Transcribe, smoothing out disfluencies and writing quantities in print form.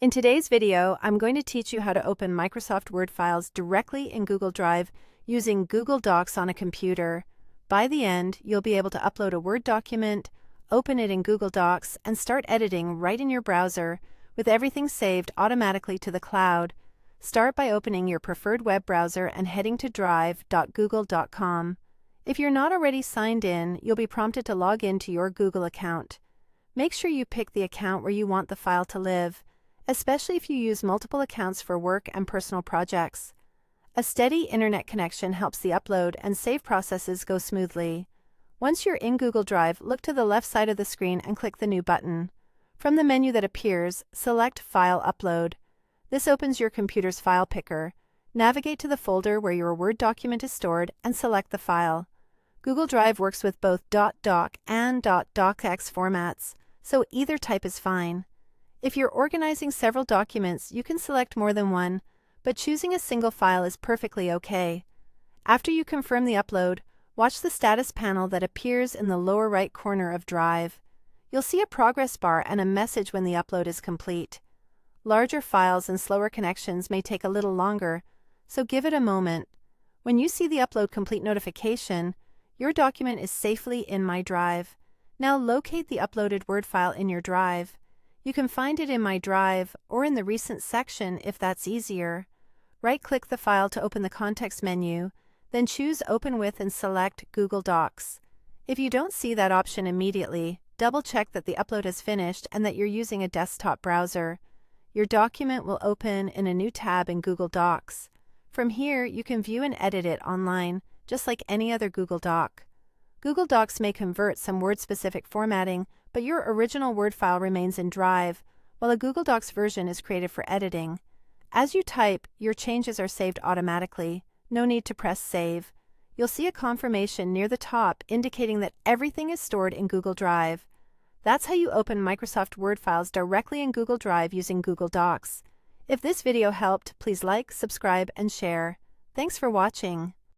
In today's video, I'm going to teach you how to open Microsoft Word files directly in Google Drive using Google Docs on a computer. By the end, you'll be able to upload a Word document, open it in Google Docs, and start editing right in your browser with everything saved automatically to the cloud. Start by opening your preferred web browser and heading to drive.google.com. If you're not already signed in, you'll be prompted to log in to your Google account. Make sure you pick the account where you want the file to live, especially if you use multiple accounts for work and personal projects. A steady internet connection helps the upload and save processes go smoothly. Once you're in Google Drive, look to the left side of the screen and click the New button. From the menu that appears, select File Upload. This opens your computer's file picker. Navigate to the folder where your Word document is stored and select the file. Google Drive works with both .doc and .docx formats, so either type is fine. If you're organizing several documents, you can select more than one, but choosing a single file is perfectly okay. After you confirm the upload, watch the status panel that appears in the lower right corner of Drive. You'll see a progress bar and a message when the upload is complete. Larger files and slower connections may take a little longer, so give it a moment. When you see the upload complete notification, your document is safely in My Drive. Now locate the uploaded Word file in your Drive. You can find it in My Drive or in the Recent section if that's easier. Right-click the file to open the context menu, then choose Open With and select Google Docs. If you don't see that option immediately, double-check that the upload has finished and that you're using a desktop browser. Your document will open in a new tab in Google Docs. From here, you can view and edit it online, just like any other Google Doc. Google Docs may convert some Word-specific formatting, but your original Word file remains in Drive, while a Google Docs version is created for editing. As you type, your changes are saved automatically. No need to press Save. You'll see a confirmation near the top indicating that everything is stored in Google Drive. That's how you open Microsoft Word files directly in Google Drive using Google Docs. If this video helped, please like, subscribe, and share. Thanks for watching.